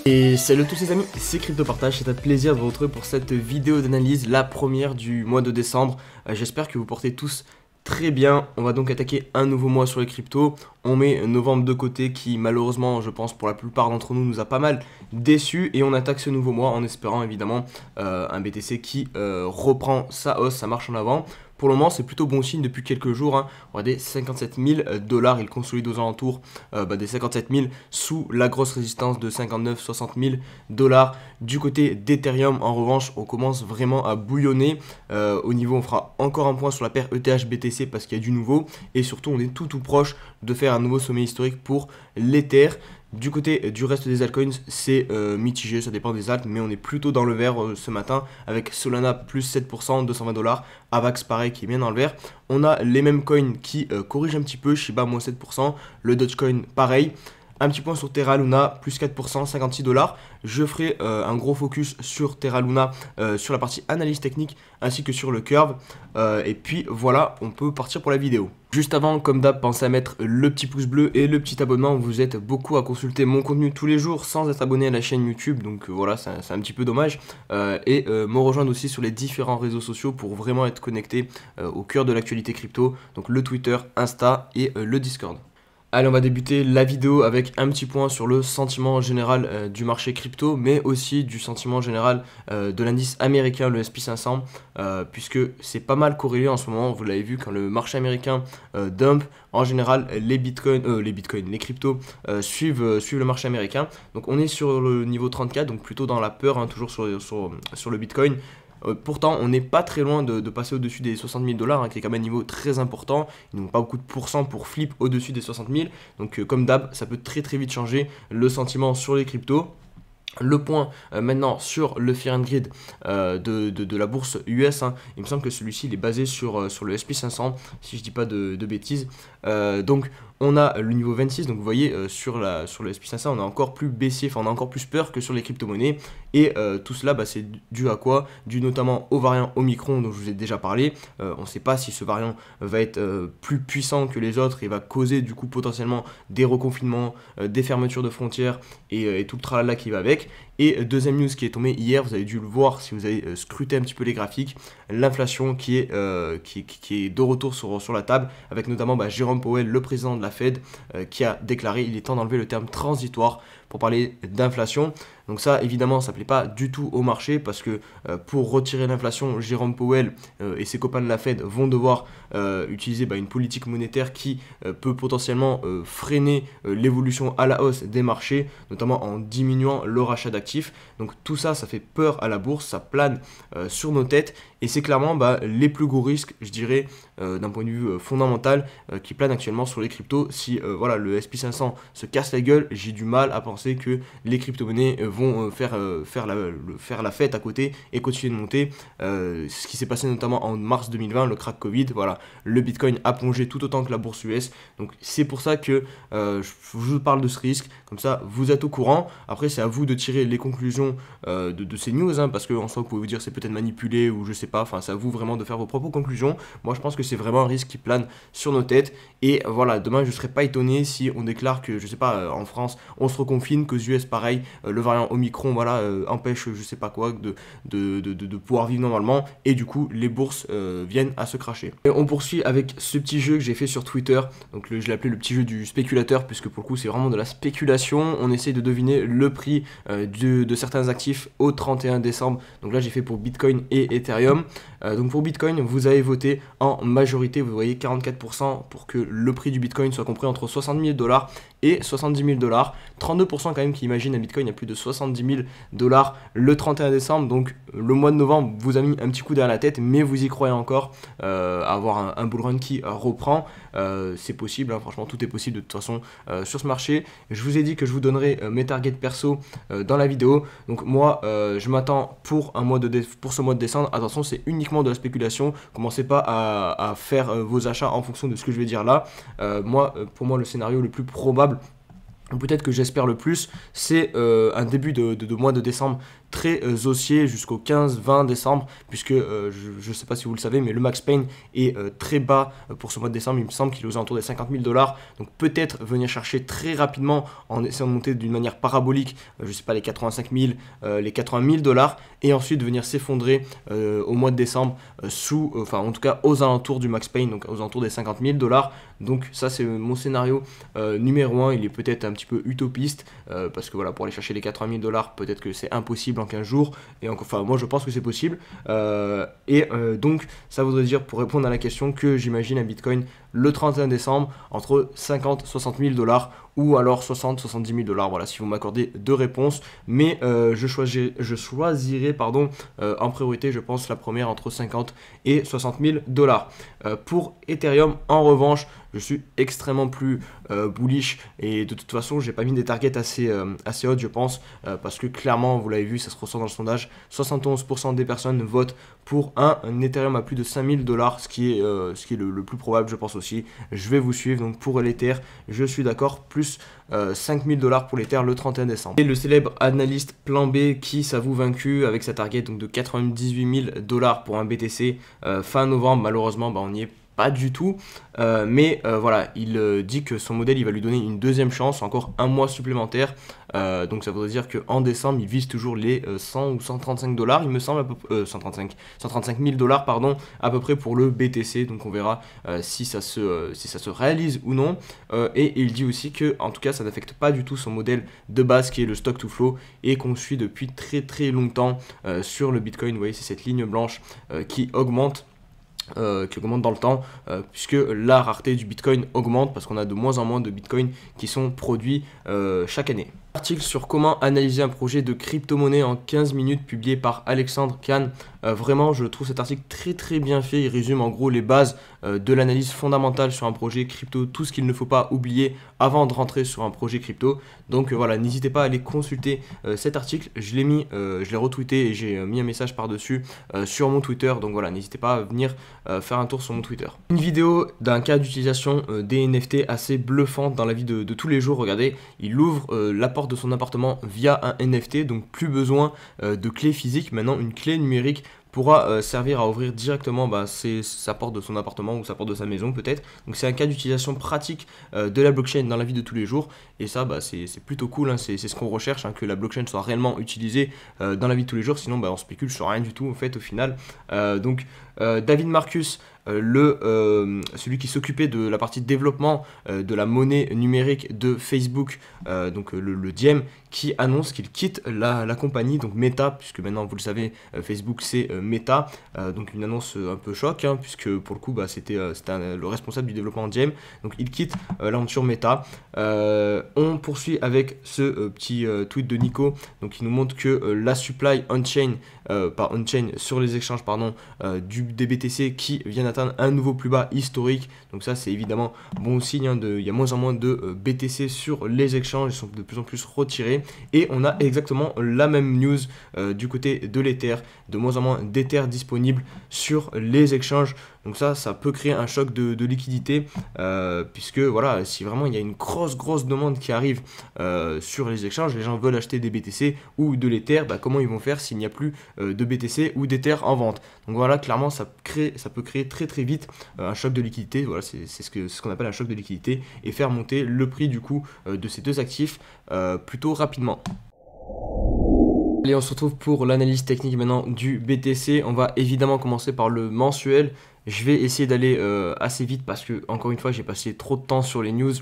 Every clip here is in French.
Et salut à tous les amis, c'est CryptoPartage, c'est un plaisir de vous retrouver pour cette vidéo d'analyse, la première du mois de décembre. J'espère que vous portez tous très bien. On va donc attaquer un nouveau mois sur les cryptos. On met novembre de côté qui malheureusement, je pense pour la plupart d'entre nous, nous a pas mal déçus. Et on attaque ce nouveau mois en espérant évidemment un BTC qui reprend sa hausse, sa marche en avant. Pour le moment, c'est plutôt bon signe depuis quelques jours. Regardez, 57 000 $, il consolide aux alentours des 57 000 sous la grosse résistance de 59-60 000 $. Du côté d'Ethereum, en revanche, on commence vraiment à bouillonner. Au niveau, on fera encore un point sur la paire ETH-BTC parce qu'il y a du nouveau. Et surtout, on est tout proche de faire un nouveau sommet historique pour l'Ether. Du côté du reste des altcoins, c'est mitigé, ça dépend des alts, mais on est plutôt dans le vert ce matin avec Solana plus 7%, 220 $, Avax pareil qui est bien dans le vert. On a les mêmes coins qui corrigent un petit peu, Shiba moins 7%, le Dogecoin pareil. Un petit point sur Terra Luna, plus 4%, 56 $. Je ferai un gros focus sur Terra Luna, sur la partie analyse technique, ainsi que sur le curve. Et puis voilà, on peut partir pour la vidéo. Juste avant, comme d'hab, pensez à mettre le petit pouce bleu et le petit abonnement. Vous êtes beaucoup à consulter mon contenu tous les jours sans être abonné à la chaîne YouTube. Donc voilà, c'est un petit peu dommage. Et me rejoindre aussi sur les différents réseaux sociaux pour vraiment être connecté au cœur de l'actualité crypto. Donc le Twitter, Insta et le Discord. Allez, on va débuter la vidéo avec un petit point sur le sentiment général du marché crypto, mais aussi du sentiment général de l'indice américain, le SP500, puisque c'est pas mal corrélé en ce moment. Vous l'avez vu, quand le marché américain dump, en général, les cryptos suivent le marché américain. Donc on est sur le niveau 34, donc plutôt dans la peur, toujours sur le Bitcoin. Pourtant, on n'est pas très loin de passer au-dessus des 60 000 $, qui est quand même un niveau très important. Ils n'ont pas beaucoup de pourcents pour flip au-dessus des 60 000. Donc, comme d'hab, ça peut très vite changer le sentiment sur les cryptos. Le point maintenant sur le Fear and Greed de la bourse US, il me semble que celui-ci il est basé sur le SP500, si je dis pas de bêtises. Donc on a le niveau 26, donc vous voyez sur le SP500 on a encore plus baissier, enfin on a encore plus peur que sur les crypto-monnaies. Et tout cela c'est dû à quoi? Dû notamment au variant Omicron dont je vous ai déjà parlé. On ne sait pas si ce variant va être plus puissant que les autres et va causer du coup potentiellement des reconfinements, des fermetures de frontières et tout le tralala qui va avec. Et deuxième news qui est tombée hier, vous avez dû le voir si vous avez scruté un petit peu les graphiques, l'inflation qui est de retour sur la table, avec notamment Jérôme Powell, le président de la Fed, qui a déclaré il est temps d'enlever le terme transitoire pour parler d'inflation. Donc ça, évidemment, ça ne plaît pas du tout au marché parce que pour retirer l'inflation, Jérôme Powell et ses copains de la Fed vont devoir utiliser une politique monétaire qui peut potentiellement freiner l'évolution à la hausse des marchés, notamment en diminuant le rachat d'actifs. Donc tout ça, ça fait peur à la bourse, ça plane sur nos têtes et c'est clairement les plus gros risques, je dirais, d'un point de vue fondamental qui planent actuellement sur les cryptos. Si voilà, le SP500 se casse la gueule, j'ai du mal à penser que les crypto-monnaies vont faire la fête à côté et continuer de monter. Ce qui s'est passé notamment en mars 2020, le crack Covid, voilà, le Bitcoin a plongé tout autant que la bourse US. Donc c'est pour ça que je vous parle de ce risque, comme ça vous êtes au courant. Après c'est à vous de tirer les conclusions de ces news, parce que en soi vous pouvez vous dire c'est peut-être manipulé ou je sais pas, enfin c'est à vous vraiment de faire vos propres conclusions. Moi je pense que c'est vraiment un risque qui plane sur nos têtes et voilà, demain je serais pas étonné si on déclare que je sais pas, en France on se reconfine, qu'aux US pareil, le variant Omicron voilà, empêche je sais pas quoi de pouvoir vivre normalement et du coup les bourses viennent à se cracher. Et on poursuit avec ce petit jeu que j'ai fait sur Twitter, donc je l'ai appelé le petit jeu du spéculateur puisque pour le coup c'est vraiment de la spéculation. On essaie de deviner le prix de certains actifs au 31 décembre, donc là j'ai fait pour Bitcoin et Ethereum. Donc pour Bitcoin vous avez voté en majorité, vous voyez 44% pour que le prix du Bitcoin soit compris entre 60 000 $ et 70 000 $, 32% quand même qui imaginent un Bitcoin à plus de 70 000 $ le 31 décembre, donc le mois de novembre vous a mis un petit coup derrière la tête, mais vous y croyez encore à avoir un bull run qui reprend. C'est possible, franchement tout est possible de toute façon sur ce marché. Je vous ai dit que je vous donnerai mes targets perso dans la vidéo, donc moi je m'attends pour ce mois de décembre, attention c'est uniquement de la spéculation, commencez pas à faire vos achats en fonction de ce que je vais dire là. Pour moi le scénario le plus probable, peut-être que j'espère le plus, c'est un début de mois de décembre très haussier jusqu'au 15-20 décembre, puisque je ne sais pas si vous le savez, mais le Max Pain est très bas pour ce mois de décembre. Il me semble qu'il est aux alentours des 50 000 $. Donc peut-être venir chercher très rapidement en essayant de monter d'une manière parabolique, je ne sais pas, les 85 000, les 80 000 $, et ensuite venir s'effondrer au mois de décembre enfin en tout cas aux alentours du Max Pain, donc aux alentours des 50 000 $. Donc ça c'est mon scénario numéro 1. Il est peut-être un petit peu utopiste parce que voilà, pour aller chercher les 80 000 $, peut-être que c'est impossible en 15 jours, et enfin moi je pense que c'est possible, donc ça voudrait dire, pour répondre à la question, que j'imagine un Bitcoin le 31 décembre entre 50-60 000 $, ou alors 60-70 000 $. Voilà, si vous m'accordez deux réponses, mais je choisirai en priorité, je pense, la première entre 50 et 60 000 $. Pour Ethereum, en revanche, je suis extrêmement plus bullish, et de toute façon j'ai pas mis des targets assez hautes, je pense, parce que clairement, vous l'avez vu, ça se ressent dans le sondage, 71% des personnes votent pour un Ethereum à plus de 5 000 $, ce qui est le plus probable, je pense aussi. Je vais vous suivre, donc pour l'Ether, je suis d'accord, plus 5 000 $ pour l'Ether le 31 décembre. Et le célèbre analyste Plan B qui s'avoue vaincu avec sa target donc de 98 000 $ pour un BTC fin novembre. Malheureusement, on n'y est pas du tout, mais voilà, il dit que son modèle, il va lui donner une deuxième chance, encore un mois supplémentaire, donc ça voudrait dire qu'en décembre il vise toujours les 100 ou 135 $, il me semble, 135 000 $, pardon, à peu près pour le BTC. Donc on verra si ça se réalise ou non, et il dit aussi que en tout cas ça n'affecte pas du tout son modèle de base qui est le stock to flow, et qu'on suit depuis très très longtemps sur le Bitcoin. Vous voyez, c'est cette ligne blanche qui augmente dans le temps, puisque la rareté du Bitcoin augmente, parce qu'on a de moins en moins de Bitcoin qui sont produits chaque année. Article sur comment analyser un projet de crypto-monnaie en 15 minutes, publié par Alexandre Kahn. Vraiment, je trouve cet article très très bien fait. Il résume en gros les bases de l'analyse fondamentale sur un projet crypto, tout ce qu'il ne faut pas oublier avant de rentrer sur un projet crypto. Donc voilà, n'hésitez pas à aller consulter cet article. Je l'ai retweeté, et j'ai mis un message par-dessus sur mon Twitter. Donc voilà, n'hésitez pas à venir faire un tour sur mon Twitter. Une vidéo d'un cas d'utilisation des NFT assez bluffante dans la vie de tous les jours. Regardez, il ouvre la porte de son appartement via un NFT, donc plus besoin de clé physique. Maintenant, une clé numérique pourra servir à ouvrir directement sa porte de son appartement ou sa porte de sa maison peut-être. Donc c'est un cas d'utilisation pratique de la blockchain dans la vie de tous les jours, et ça c'est plutôt cool, hein. C'est ce qu'on recherche, hein, que la blockchain soit réellement utilisée dans la vie de tous les jours, sinon on spécule sur rien du tout en fait au final. David Marcus, celui qui s'occupait de la partie développement de la monnaie numérique de Facebook, donc le Diem, qui annonce qu'il quitte la compagnie, donc Meta, puisque maintenant vous le savez, Facebook c'est Meta, donc une annonce un peu choc, hein, puisque pour le coup c'était le responsable du développement Diem, donc il quitte l'aventure Meta. On poursuit avec ce petit tweet de Nico, donc il nous montre que la supply on-chain, pas on-chain, sur les échanges des BTC qui vient d'atteindre un nouveau plus bas historique. Donc ça c'est évidemment bon signe, hein, il y a moins en moins de BTC sur les échanges, ils sont de plus en plus retirés, et on a exactement la même news du côté de l'Ether, de moins en moins d'Ether disponibles sur les échanges. Donc ça peut créer un choc de liquidité, puisque voilà, si vraiment il y a une grosse demande qui arrive sur les échanges, les gens veulent acheter des BTC ou de l'Ether, comment ils vont faire s'il n'y a plus de BTC ou d'Ether en vente? Donc voilà, clairement ça peut créer très très vite un choc de liquidité. Voilà, c'est ce qu'on appelle un choc de liquidité, et faire monter le prix du coup de ces deux actifs plutôt rapidement. Allez, on se retrouve pour l'analyse technique maintenant du BTC. On va évidemment commencer par le mensuel. Je vais essayer d'aller assez vite parce que, encore une fois, j'ai passé trop de temps sur les news.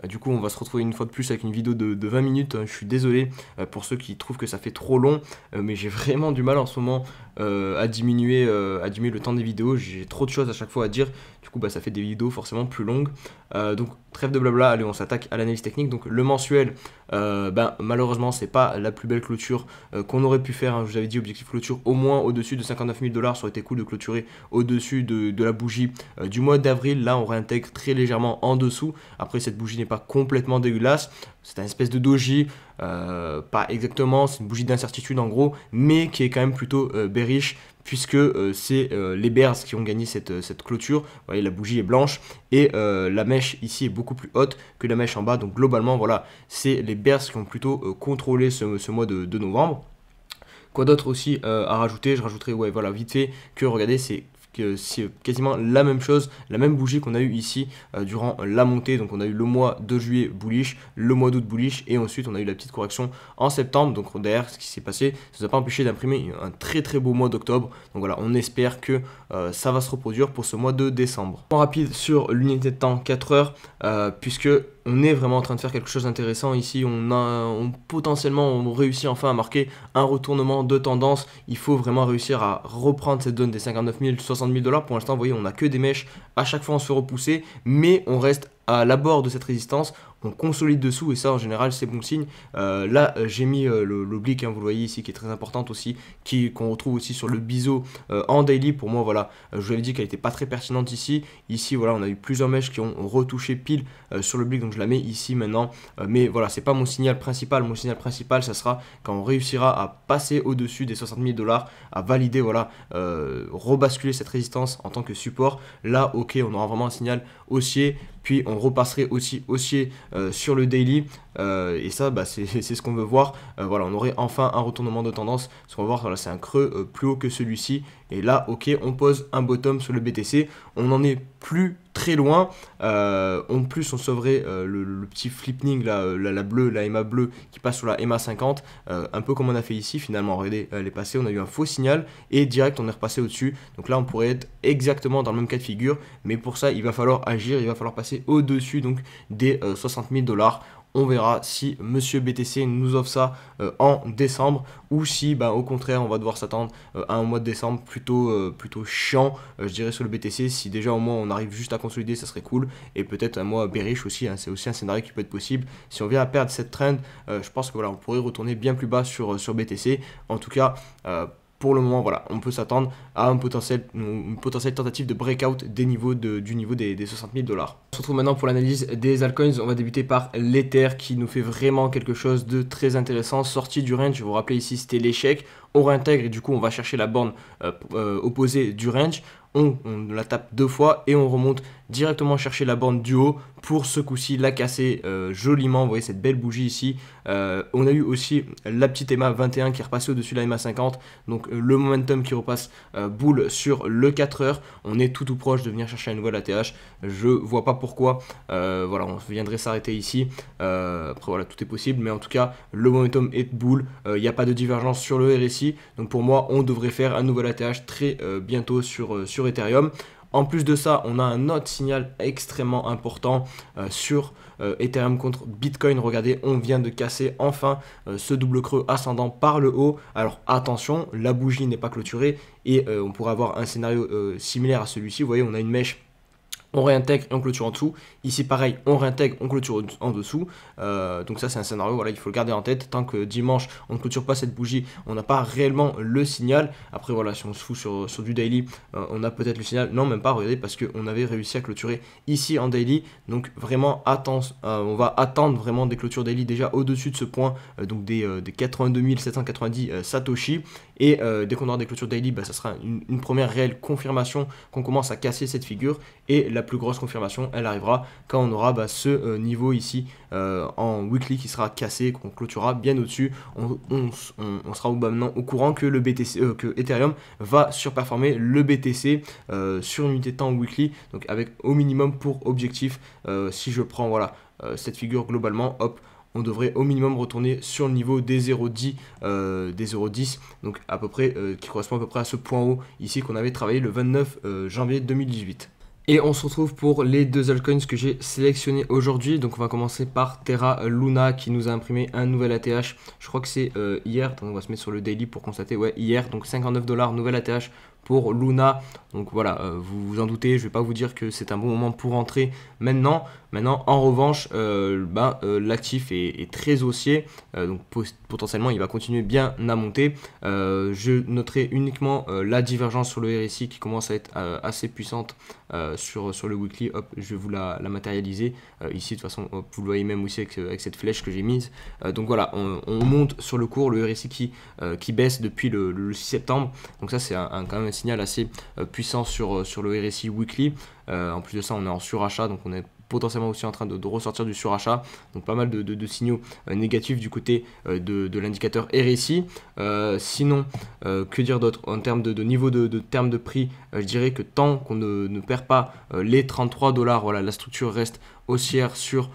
Du coup, on va se retrouver une fois de plus avec une vidéo de 20 minutes. Je suis désolé pour ceux qui trouvent que ça fait trop long, mais j'ai vraiment du mal en ce moment à diminuer le temps des vidéos. J'ai trop de choses à chaque fois à dire. Du coup, ça fait des vidéos forcément plus longues. Donc, trêve de blabla. Allez, on s'attaque à l'analyse technique. Donc, le mensuel, malheureusement, c'est pas la plus belle clôture qu'on aurait pu faire, hein. Je vous avais dit, objectif clôture au moins au-dessus de 59 000 $. Ça aurait été cool de clôturer au-dessus de la bougie du mois d'avril. Là, on réintègre très légèrement en dessous. Après, cette bougie n'est pas complètement dégueulasse. C'est un espèce de doji, pas exactement, c'est une bougie d'incertitude en gros, mais qui est quand même plutôt bearish, puisque c'est les bears qui ont gagné cette clôture. Vous voyez, la bougie est blanche, et la mèche ici est beaucoup plus haute que la mèche en bas. Donc globalement, voilà, c'est les bears qui ont plutôt contrôlé ce mois de novembre. Quoi d'autre aussi à rajouter? Je rajouterai, ouais, voilà, vite fait, que regardez, c'est quasiment la même chose, la même bougie qu'on a eu ici durant la montée. Donc on a eu le mois de juillet bullish, le mois d'août bullish, et ensuite on a eu la petite correction en septembre. Donc derrière, ce qui s'est passé, ça ne nous a pas empêché d'imprimer un très très beau mois d'octobre. Donc voilà, on espère que ça va se reproduire pour ce mois de décembre. En rapide sur l'unité de temps 4 heures, puisque on est vraiment en train de faire quelque chose d'intéressant ici. Potentiellement on réussit enfin à marquer un retournement de tendance. Il faut vraiment réussir à reprendre cette zone des 59 000, 60 000 $. Pour l'instant, vous voyez, on n'a que des mèches. À chaque fois, on se fait repousser, mais on reste à l'abord de cette résistance. On consolide dessous et ça, en général, c'est bon signe. Là, j'ai mis l'oblique, hein, vous le voyez ici, qui est très importante aussi, qu'on retrouve aussi sur le biseau en daily. Pour moi, voilà, je vous avais dit qu'elle n'était pas très pertinente ici. Ici, voilà, on a eu plusieurs mèches qui ont retouché pile sur l'oblique, donc je la mets ici maintenant. Mais voilà, c'est pas mon signal principal. Mon signal principal, ça sera quand on réussira à passer au-dessus des 60 000 $, à valider, voilà, rebasculer cette résistance en tant que support. Là, ok, on aura vraiment un signal haussier. Puis on repasserait aussi haussier sur le daily. Et ça, bah, c'est ce qu'on veut voir. Voilà, on aurait enfin un retournement de tendance. Ce qu'on va voir, voilà, c'est un creux plus haut que celui-ci. Et là, ok, on pose un bottom sur le BTC. On n'en est plus très loin. En plus, on sauverait le petit flipning, la bleue, la EMA bleue qui passe sur la EMA 50. Un peu comme on a fait ici, finalement. Regardez, elle est passée. On a eu un faux signal et direct, on est repassé au-dessus. Donc là, on pourrait être exactement dans le même cas de figure. Mais pour ça, il va falloir agir. Il va falloir passer au-dessus donc des 60 000 $. On verra si Monsieur BTC nous offre ça en décembre ou si au contraire on va devoir s'attendre à un mois de décembre plutôt chiant, je dirais, sur le BTC. Si déjà au moins on arrive juste à consolider, ça serait cool, et peut-être un mois bearish aussi, hein, c'est aussi un scénario qui peut être possible. Si on vient à perdre cette trend, je pense que voilà, on pourrait retourner bien plus bas sur BTC. En tout cas, pour le moment, voilà, on peut s'attendre à une potentielle tentative de breakout du niveau des 60 000 $. On se retrouve maintenant pour l'analyse des altcoins. On va débuter par l'Ether qui nous fait vraiment quelque chose de très intéressant. Sortie du range, je vais vous rappeler ici, c'était l'échec. On réintègre et du coup, on va chercher la borne opposée du range. On la tape deux fois et on remonte directement chercher la borne du haut pour ce coup-ci la casser joliment. Vous voyez cette belle bougie ici. On a eu aussi la petite EMA 21 qui est repassée au-dessus de la EMA 50. Donc le momentum qui repasse boule sur le 4 heures. On est tout proche de venir chercher une nouvelle ATH. Je vois pas pourquoi. Voilà, on viendrait s'arrêter ici. Après voilà, tout est possible. Mais en tout cas, le momentum est boule. Il n'y a pas de divergence sur le RSI. Donc pour moi, on devrait faire un nouvel ATH très bientôt sur Ethereum. En plus de ça, on a un autre signal extrêmement important sur Ethereum contre Bitcoin. Regardez, on vient de casser enfin ce double creux ascendant par le haut. Alors attention, la bougie n'est pas clôturée et on pourrait avoir un scénario similaire à celui-ci. Vous voyez, on a une mèche. On réintègre et on clôture en dessous. Ici, pareil, on réintègre, on clôture en dessous. Donc ça, c'est un scénario, voilà, il faut le garder en tête. Tant que dimanche, on ne clôture pas cette bougie, on n'a pas réellement le signal. Après, voilà, si on se fout sur du daily, on a peut-être le signal. Non, même pas, regardez, parce qu'on avait réussi à clôturer ici en daily. Donc vraiment, on va attendre vraiment des clôtures daily déjà au-dessus de ce point, donc des 82 790 Satoshi. Et dès qu'on aura des clôtures daily, ça sera une première réelle confirmation qu'on commence à casser cette figure. Et la plus grosse confirmation, elle arrivera quand on aura ce niveau ici en weekly qui sera cassé, qu'on clôturera bien au-dessus. On sera maintenant au courant que le BTC, que Ethereum va surperformer le BTC sur une unité de temps weekly. Donc avec au minimum pour objectif, si je prends voilà cette figure globalement, hop, on devrait au minimum retourner sur le niveau des 0,10, donc à peu près, qui correspond à peu près à ce point haut ici qu'on avait travaillé le 29 janvier 2018. Et on se retrouve pour les deux altcoins que j'ai sélectionnés aujourd'hui. Donc on va commencer par Terra Luna qui nous a imprimé un nouvel ATH. Je crois que c'est hier, donc on va se mettre sur le daily pour constater, ouais, hier, donc 59 $, nouvel ATH pour Luna. Donc voilà, vous vous en doutez, je ne vais pas vous dire que c'est un bon moment pour entrer maintenant. En revanche, l'actif est très haussier, donc potentiellement il va continuer bien à monter. Je noterai uniquement la divergence sur le RSI qui commence à être assez puissante sur le weekly. Hop, je vais vous la matérialiser ici. De toute façon, hop, vous le voyez même aussi avec cette flèche que j'ai mise. Donc voilà, on monte sur le cours, le RSI qui baisse depuis le 6 septembre. Donc ça, c'est quand même un signal assez puissant sur le RSI weekly. En plus de ça, on est en surachat, donc on est potentiellement aussi en train de ressortir du surachat. Donc pas mal de signaux négatifs du côté de l'indicateur RSI. Sinon, que dire d'autre en termes de niveau de terme de prix, je dirais que tant qu'on ne perd pas les 33 $, voilà, la structure reste haussière sur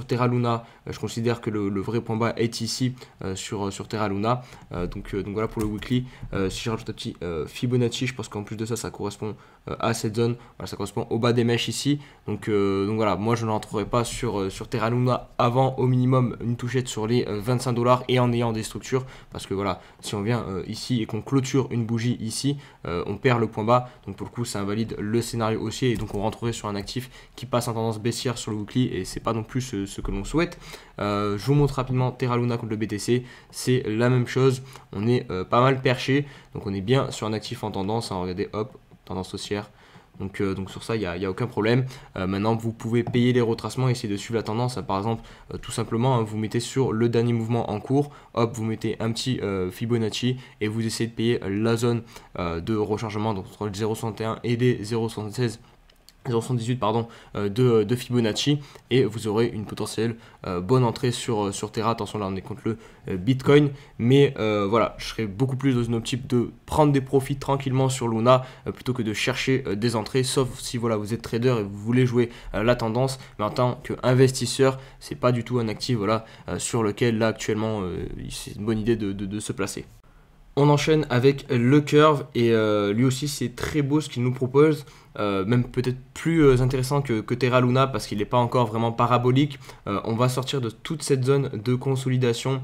Terra Luna. Je considère que le vrai point bas est ici sur Terra Luna. Donc voilà pour le weekly. Si je rajoute un petit Fibonacci, je pense qu'en plus de ça, ça correspond à cette zone. Voilà, ça correspond au bas des mèches ici. Donc voilà, moi je ne rentrerai pas sur Terra Luna avant au minimum une touchette sur les 25 $ et en ayant des structures. Parce que voilà, si on vient ici et qu'on clôture une bougie ici, on perd le point bas. Donc pour le coup, ça invalide le scénario haussier et donc on rentrerait sur un actif qui passe en tendance baissière sur le weekly et c'est pas non plus ce que l'on souhaite. Je vous montre rapidement Terra Luna contre le BTC, c'est la même chose, on est pas mal perché, donc on est bien sur un actif en tendance, hein, regardez, hop, tendance haussière. Donc sur ça, il n'y a aucun problème. Maintenant, vous pouvez payer les retracements et essayer de suivre la tendance. Par exemple, tout simplement, hein, vous mettez sur le dernier mouvement en cours, hop, vous mettez un petit Fibonacci et vous essayez de payer la zone de rechargement, donc entre le 0,61 et les 0,76. 0,78 pardon, de Fibonacci et vous aurez une potentielle bonne entrée sur Terra. Attention, là on est contre le Bitcoin, mais voilà, je serais beaucoup plus dans une optique de prendre des profits tranquillement sur Luna plutôt que de chercher des entrées, sauf si voilà, vous êtes trader et vous voulez jouer la tendance, mais en tant qu'investisseur, c'est pas du tout un actif voilà, sur lequel là actuellement c'est une bonne idée de se placer. On enchaîne avec le Curve et lui aussi c'est très beau ce qu'il nous propose, même peut-être plus intéressant que Terra Luna parce qu'il n'est pas encore vraiment parabolique. On va sortir de toute cette zone de consolidation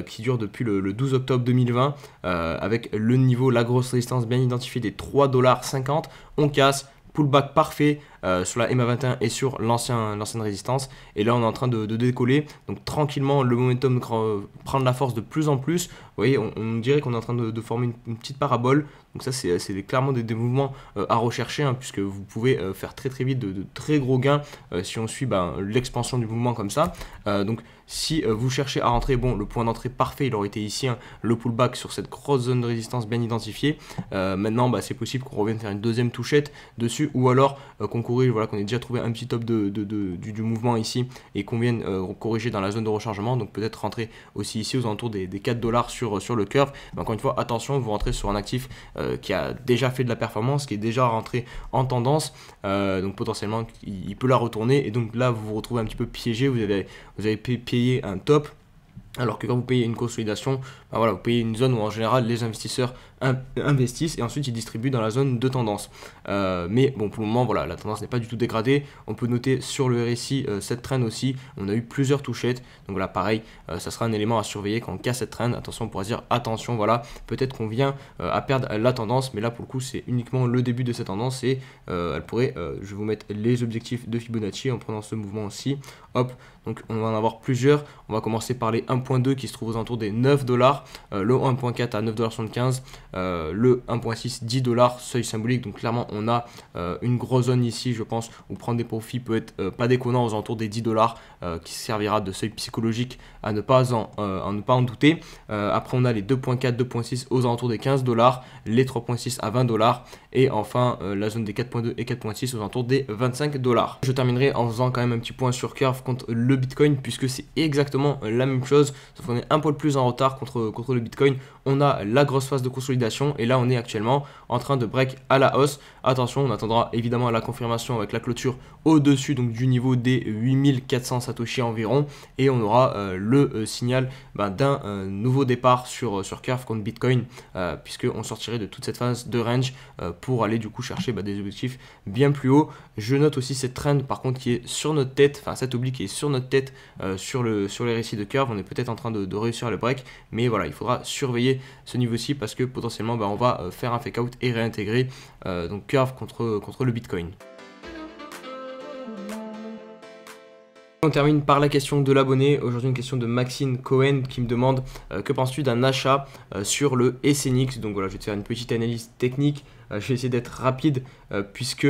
qui dure depuis le 12 octobre 2020 avec le niveau, la grosse résistance bien identifiée des 3,50 $. On casse. Pullback parfait sur la MA21 et sur l'ancienne résistance. Et là, on est en train de décoller. Donc, tranquillement, le momentum prend de la force de plus en plus. Vous voyez, on dirait qu'on est en train de former une petite parabole. Donc, ça, c'est clairement des mouvements à rechercher, hein, puisque vous pouvez faire très très vite de très gros gains si on suit l'expansion du mouvement comme ça. Donc, si vous cherchez à rentrer, bon, le point d'entrée parfait, il aurait été ici, hein, le pullback sur cette grosse zone de résistance bien identifiée. Maintenant, c'est possible qu'on revienne faire une deuxième touchette dessus, ou alors qu'on corrige, voilà, qu'on ait déjà trouvé un petit top du mouvement ici et qu'on vienne corriger dans la zone de rechargement. Donc peut-être rentrer aussi ici aux alentours des 4 $ sur le curve. Mais encore une fois, attention, vous rentrez sur un actif qui a déjà fait de la performance, qui est déjà rentré en tendance. Donc potentiellement, il peut la retourner. Et donc là, vous vous retrouvez un petit peu piégé. Vous avez payé un top. Alors que quand vous payez une consolidation, voilà, vous payez une zone où en général les investisseurs investissent et ensuite ils distribuent dans la zone de tendance. Mais bon, pour le moment, voilà, la tendance n'est pas du tout dégradée. On peut noter sur le RSI cette trend aussi. On a eu plusieurs touchettes. Donc voilà, pareil, ça sera un élément à surveiller quand on casse cette trend. Attention, on pourra dire attention, voilà, peut-être qu'on vient à perdre la tendance. Mais là, pour le coup, c'est uniquement le début de cette tendance et elle pourrait, je vais vous mettre les objectifs de Fibonacci en prenant ce mouvement aussi. Hop, donc on va en avoir plusieurs. On va commencer par les 1.2 qui se trouvent aux alentours des 9 $, le 1.4 à 9,75 $, le 1.6 10 $, seuil symbolique. Donc clairement on a une grosse zone ici, je pense, où prendre des profits peut être pas déconnant aux alentours des 10 $, qui servira de seuil psychologique à ne pas en douter. Après on a les 2.4, 2.6 aux alentours des 15 $, les 3.6 à 20 $, et enfin la zone des 4.2 et 4.6 aux alentours des 25 $. Je terminerai en faisant quand même un petit point sur Curve contre le Bitcoin, puisque c'est exactement la même chose, sauf qu'on est un peu plus en retard contre le Bitcoin. On a la grosse phase de consolidation et là on est actuellement en train de break à la hausse. Attention, on attendra évidemment la confirmation avec la clôture au-dessus donc du niveau des 8400 Satoshi environ, et on aura le signal d'un nouveau départ sur Curve contre Bitcoin, puisque on sortirait de toute cette phase de range pour aller du coup chercher des objectifs bien plus hauts. Je note aussi cette trend par contre qui est sur notre tête, enfin cette oblique qui est sur notre tête sur les récits de Curve. On est peut-être en train de réussir le break, mais voilà, il faudra surveiller ce niveau-ci parce que potentiellement on va faire un fake out et réintégrer donc Curve contre le Bitcoin. On termine par la question de l'abonné. Aujourd'hui une question de Maxine Cohen qui me demande que penses-tu d'un achat sur le SNX. Donc voilà, je vais te faire une petite analyse technique Je vais essayer d'être rapide puisque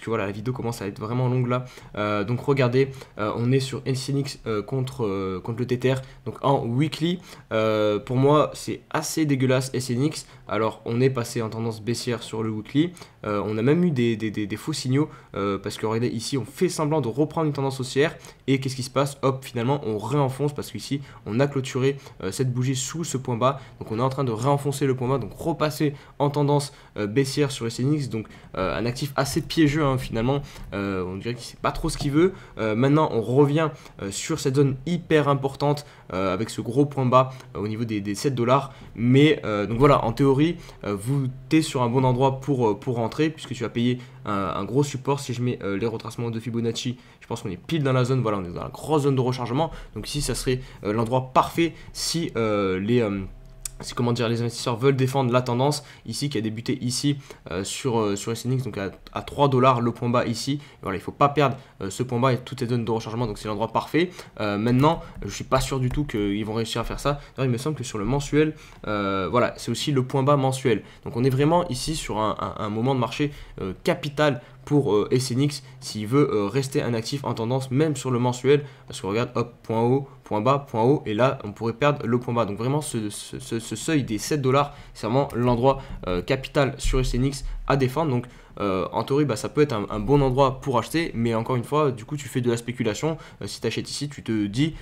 voilà, la vidéo commence à être vraiment longue là. Donc regardez, on est sur SNX contre le Tether, donc en weekly. Pour moi c'est assez dégueulasse SNX. Alors on est passé en tendance baissière sur le weekly, on a même eu des faux signaux parce que regardez ici on fait semblant de reprendre une tendance haussière et qu'est-ce qui se passe? Hop, finalement on réenfonce parce qu'ici on a clôturé cette bougie sous ce point bas, donc on est en train de réenfoncer le point bas, donc repasser en tendance baissière sur SNX, donc un actif assez piégeux hein, finalement. On dirait qu'il sait pas trop ce qu'il veut. Maintenant on revient sur cette zone hyper importante avec ce gros point bas au niveau des 7 $, mais donc voilà, en théorie vous êtes sur un bon endroit pour rentrer puisque tu vas payer un gros support. Si je mets les retracements de Fibonacci, je pense qu'on est pile dans la zone, voilà, on est dans la grosse zone de rechargement, donc ici ça serait l'endroit parfait si c'est comment dire, les investisseurs veulent défendre la tendance ici qui a débuté ici sur SNX, donc à 3 $ le point bas ici. Et voilà, il ne faut pas perdre ce point bas et toutes les zones de rechargement, donc c'est l'endroit parfait. Maintenant je ne suis pas sûr du tout qu'ils vont réussir à faire ça. Alors, il me semble que sur le mensuel, voilà, c'est aussi le point bas mensuel, donc on est vraiment ici sur un moment de marché capital pour SNX s'il veut rester un actif en tendance même sur le mensuel, parce que regarde, hop, point haut, point bas, point haut, et là on pourrait perdre le point bas. Donc vraiment ce seuil des 7 $, c'est vraiment l'endroit capital sur SNX à défendre. Donc en théorie ça peut être un bon endroit pour acheter, mais encore une fois du coup tu fais de la spéculation. Si tu achètes ici, tu te dis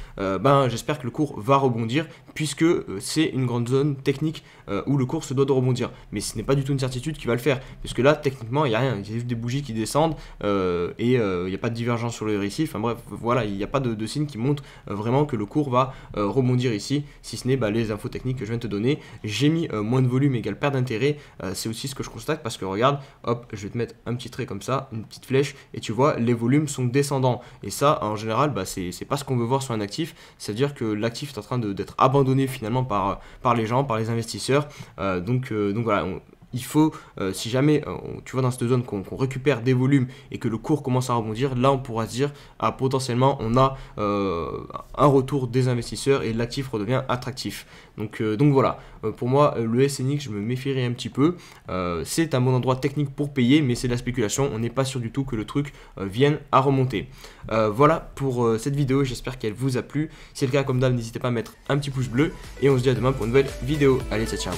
j'espère que le cours va rebondir puisque c'est une grande zone technique où le cours se doit de rebondir, mais ce n'est pas du tout une certitude qu'il va le faire, puisque là techniquement il n'y a rien, il y a juste des bougies qui descendent et il n'y a pas de divergence sur le RSI. Enfin bref, voilà, il n'y a pas de signe qui montre vraiment que le cours va rebondir ici, si ce n'est les infos techniques que je viens de te donner. J'ai mis moins de volume égale perte d'intérêt, c'est aussi ce que je constate, parce que regarde, hop, je vais te mettre un petit trait comme ça, une petite flèche, et tu vois les volumes sont descendants, et ça en général c'est pas ce qu'on veut voir sur un actif. C'est à dire que l'actif est en train d'être abandonné finalement par les gens, par les investisseurs. Donc voilà, il faut, si jamais tu vois dans cette zone qu'on récupère des volumes et que le cours commence à rebondir, là on pourra se dire potentiellement on a un retour des investisseurs et l'actif redevient attractif. Donc voilà, pour moi le SNX je me méfierais un petit peu. C'est un bon endroit technique pour payer, mais c'est de la spéculation, on n'est pas sûr du tout que le truc vienne à remonter. Voilà pour cette vidéo, j'espère qu'elle vous a plu. Si c'est le cas, comme d'hab, n'hésitez pas à mettre un petit pouce bleu et on se dit à demain pour une nouvelle vidéo. Allez, ciao.